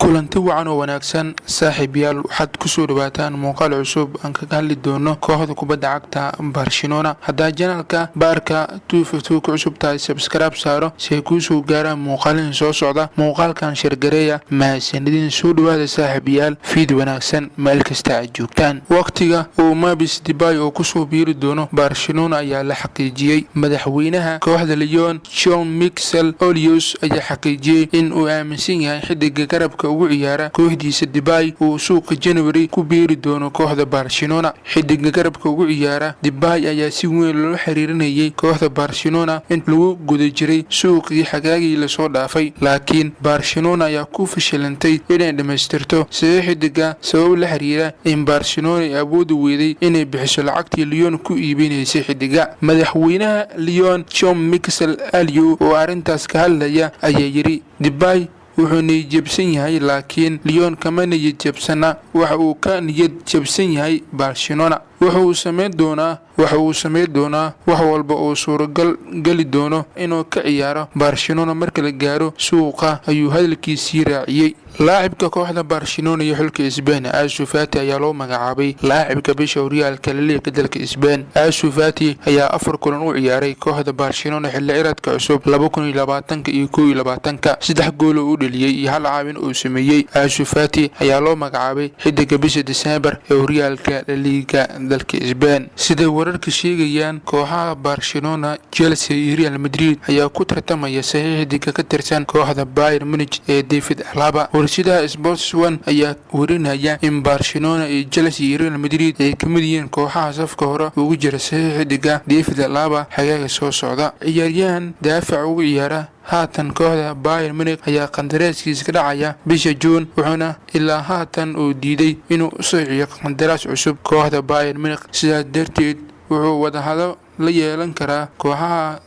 kulanti wacan oo wanaagsan saaxiibayaal waxaad ku soo dhawaataan muuqaal cusub aan kaga hadli doono kooxda kubadda cagta Barcelona. Hadaa janaalka baarka 252 ku cusub tahay subscribe saaro si ay ku soo gaaraan muuqaalin soo socda. Muuqaalkan shirgareeya mahadsanidin soo dhawaada saaxiibayaal fiid wanaagsan meel kasta aad joogtaan. Waqtiga uu Mabis Debay oo ku soo biiri doono Barcelona ayaa la xaqiijiyay. Madaxweynaha kooxda Lyon Jean-Michel Olios ayaa xaqiijiyay in uu aaminsan yahay xidiga garabka ugu ciyaara kooxdiisa Debay uu suuqa January ku biiri doono kooxda Barcelona. Xidiga garabka ugu ciyaara Debay ayaa si weyn loo xiriirinayay kooxda Barcelona in lagu guda jiray suuqii xagaagii la soo dhaafay, laakiin Barcelona ayaa ku fashilantay inay dhameystirto xidiga sabab la xiriira in Barcelona ay awood u weeday inay bixiso lacagtii Lyon ku iibinaysay xidiga. Madaxweynaha Lyon Jean-Michel Olios oo arintaas ka hadlaya ayaa yiri Debay wuxuu niyad jabsan yahay, laakiin Lyon kama niyad jabsana. waxa uu ka niyad jabsan yahay Barcelona. wuxuu sameyn doonaa wax walba oo suuragal gali doono inuu ka ciyaaro Barcelona marka la gaaro suuqa, ayuu hadalkiisii raaciyay. لاعبka kooxda Barcelona iyo xulka Spain Ansu Fati ayaa loo magacaabay لاعبka bisha horyaalka La Liga dalka Spain. Ansu Fati ayaa 4 kulan u ciyaaray kooxda Barcelona xilli ciyaareedka cusub 2020 iyo 2021, 3 gool oo u dhaliyay iyo hal caawin oo sameeyay. Ansu Fati ayaa loo magacaabay xidiga bisha December ee horyaalka La Liga dalka Spain. sida wararka sheegayaan, kooxaha Barcelona, Chelsea iyo Real Madrid ayaa ku tartamaya saxiixdiga ka tirsan kooxda Bayern Munich ee David Alaba. warshadaha Sports 1 ayaa warinaya in Barcelona iyo Chelsea iyo Real Madrid ay ka mid yihiin kooxaha safka hore ugu jira saxiixdiga David Alaba xagaaga soo socda. ciyaaryahan daafac ugu ciyaara haatan kooxda Bayern Munich ayaa qandaraaskiisa ka dhacaya bisha June, wuxuuna ilaa haatan uu diiday inuu u saxiixo qandaraas cusub kooxda Bayern Munich. sidaas darteed wuxuu wadahadal la yeelan karaa kooxaha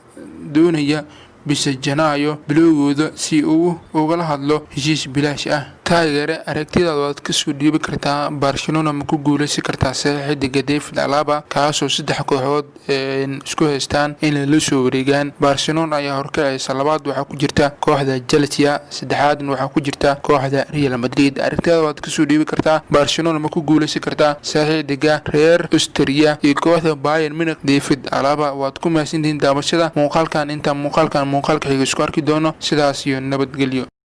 doonaya bisha Janaayo bilowgooda si uu ugala hadlo heshiis bilaash ah. taageere aragtidaada waad ka soo dhiibi kartaa. Barcelona ma ku guuleysan kartaa saxiixdiga David Alaba, kaasoo 3 kooxood isku haystaan in la soo wareegaan. Barcelona ayaa horkacaysa, labaad waxaa ku jirta kooxda Chelsea, saddexaadna waxaa ku jirta kooxda Real Madrid. aragtidaada waad ka soo dhiibi kartaa. Barcelona ma ku guuleysan kartaa saxiixdiga reer Austria iyo kooxda Bayern Munich David Alaba. waad ku mahadsantihiin daawashada muuqaalkan. inta muuqaalka xiga isku arki doono, sidaas iyo nabadgelyo.